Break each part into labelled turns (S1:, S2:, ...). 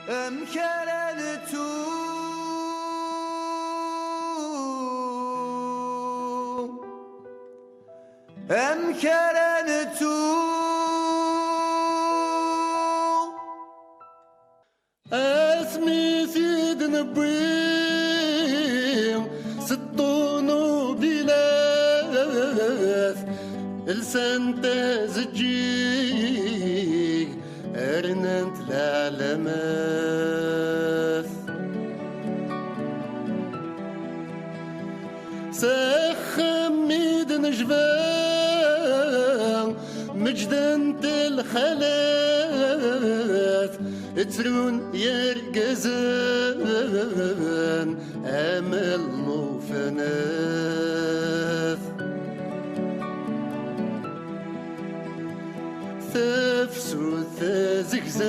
S1: أمكرنتو
S2: اسمي سيد نبيم ستونو بلاث لسان تزجيك ارننت العلامات سخميد نجبان مجدنت الخلاث ترون يرقزان امل موفناث ثفسو ثزكزاوث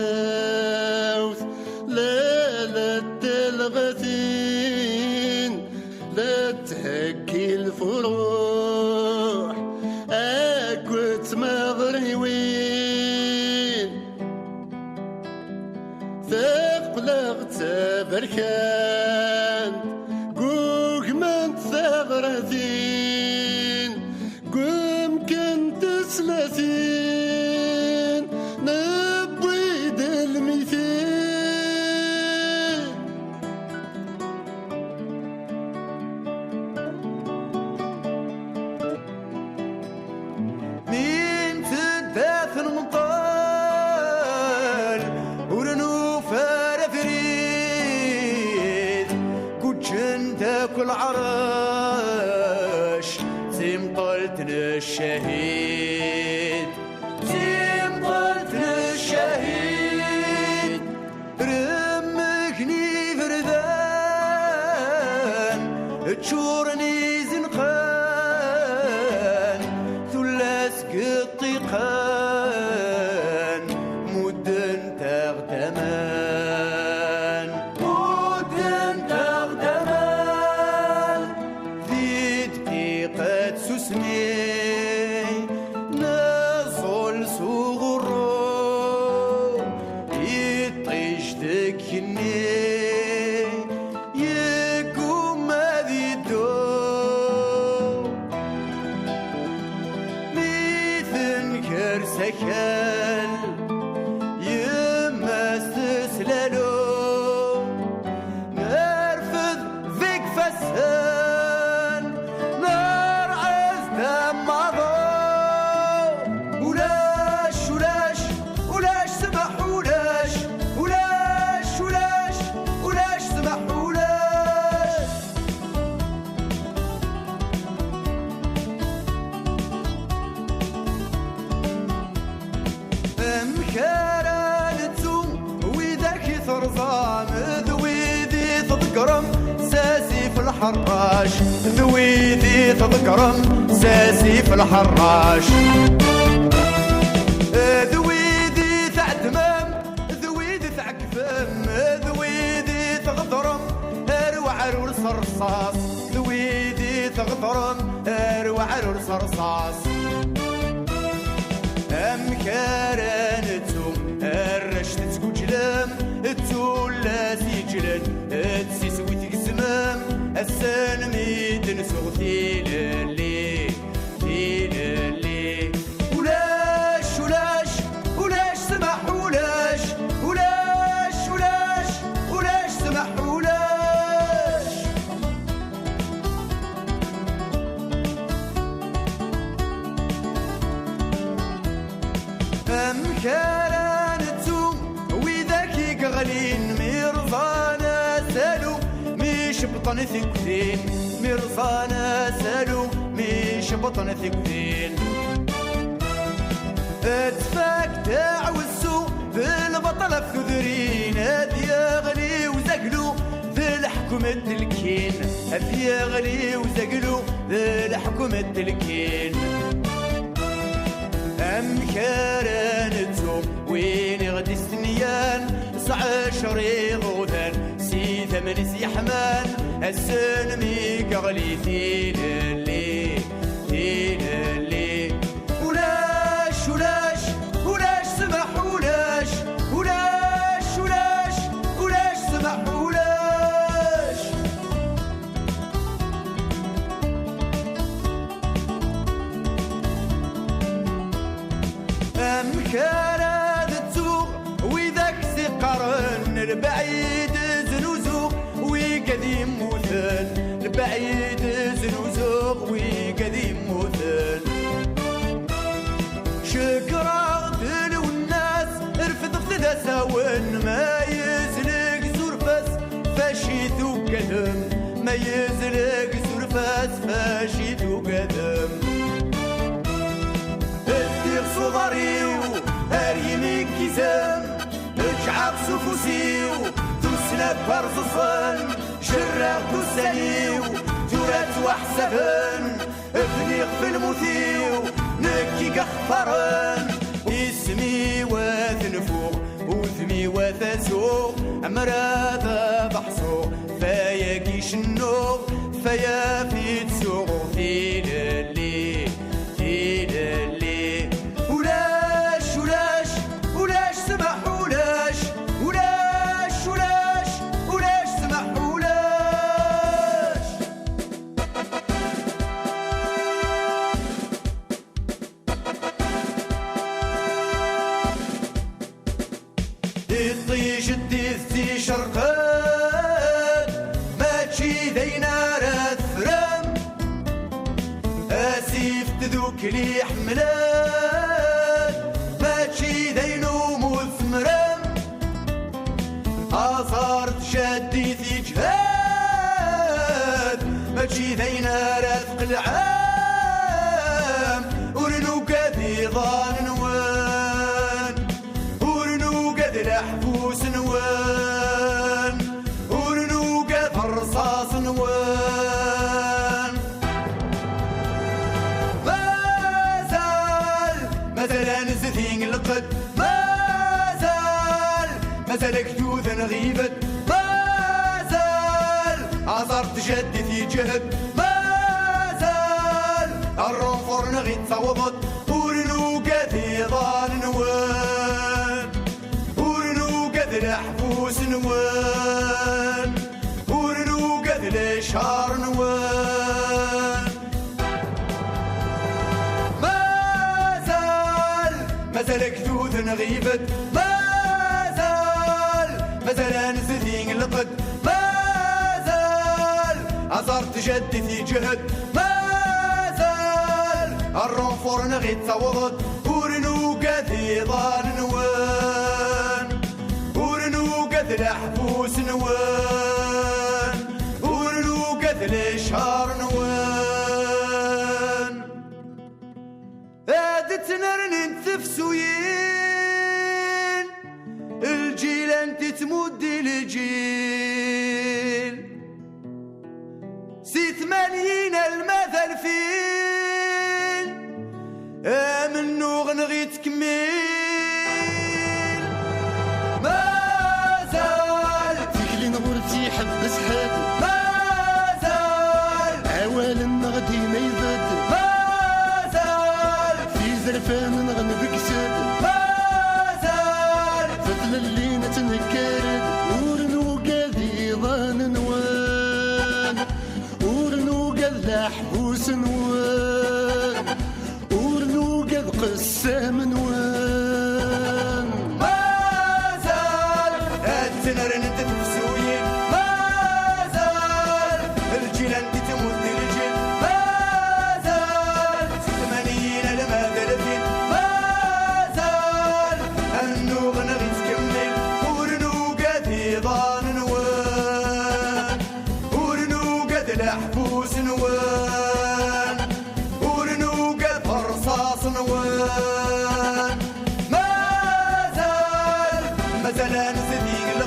S2: لا تلغثين لا تهكي الفروح اكوت مغريوين ثقلغت بركان قوق من ثغرثين قوم كنت سلاسين نبيد الميثين
S1: مين تداث المطال ورنو فرفريد كوتشن تاكل عراش زيم طلتنا الشهيد زيم طلتنا الشهيد رمكني فردان تشورني زنقان ثلاث قطيقان مدن تغتمان مدن تغتمان ذي دقيقة سسني نزل صغرو يطيش ذكني يقوم ذي الدو ميثن كرسكال يما استسلالو نرفض ذيك فسان نار عزدم مضو ولاش ولاش ولاش سمح ولاش ولاش ولاش ولاش سمح ولاش مكارنتو وذاك ثرزان ذويذي تذكرم ساسي في الحراش ذويذي تذكرم ساسي في الحراش ذويذي تعدمم ذويذي تعكفم ذويذي تغضرم اروع عرس رصاص ذويذي تغضرم اروع عرس رصاص أمكارنتو الرشد تكوجلم التولا سيجلن تسيسوي تقزمم السن ميدن سغثي للي للي ولاش ولاش ولاش سمح ولاش ولاش ولاش ولاش سمح ولاش أمكارنتو وذاك قغلين مرضانا سالو مش بطن ثقتين مرضانا سالو مش بطن ثقتين اتفاك تعوزو بالبطلة في ذرين هذي يغلي وزقلو ذي الحكومة الكين هذي يغلي وزقلو ذي الحكومة الكين أمكارنتو وين غدي السنيان 19 غوثان سي 8 سيحمان السن ميك غلي ثين اللي ولاش ولاش ولاش سمح ولاش ولاش ولاش البعيد زنوزوق وقديم موثن البعيد زنوزوق وقديم موثن شكرا دلو الناس ارفض خذا ساون ما يزلق زرفاس فاشيت وقدم ما يزلق زرفاس فاشيت وقدم الدير صغريو هاريني كيزام اجعب سفوسيو تسلب برزصن شراق تسانيو تورات وحسبن ابني في المثيو نكي قخفرن اسمي وثنفوق وثمي وثسوق عمراذا بحصوق فيا كيش النوق فيا في تسوق في للي في للي ولاش ولاش ولاش سمح ولاش ولاش ولاش ولاش سمح ولاش الطيش الديثي شرقان ما تشي ذينا راد فرام اسيف تذوك لي حملان ما تشي ذينو مثمرام اثارت شادي في جهاد ما تشي ذينا راد قلعام ورنو قاذي ظان نوان ورنو قاذ الحبوس نوان ورنو قاذ الرصاص نوان مازال نزثين القد مازال كتوث غيبت مازال عصرت جدي في جهد مازال الرنفور نغي تصوضت ورنو قاذي ظان نوان ورنو قاذ الحبوس نوان ورنو قاذ الاشهار نوان مازال كتوث غيبت مازال نزثين القد مازال عصرت جدي في جهد مازال الرنفور نغي تصوضت ورنو قاذي ظان نوان ورنو قاذ الحبوس نوان ورنو قاذ الاشهار نوان هادتنا نتفسوين الجيل انت تمد الجيل سي 80 المثل فين منو غنغي تكمل مازال
S2: تكلي نغورتي حبس حد
S1: مازال
S2: عوال النغدي ما يزاد زرفان نغنبك ساد
S1: مازال
S2: فتل اللي نتنكرد ورنو قاذي ظان نوان ورنو قاذ حبوس نوان ورنو قاذ قسام نوان
S1: مازال التنر نتفسوين مازال الجيلان دي تمد الجيل مازال 80 المدى مازال النوغ نغي تكمل ورنو قاذي ظان نوان ورنو قاذ الحبوس نوان ورنو قاذ الرصاص نوان مازال نزثين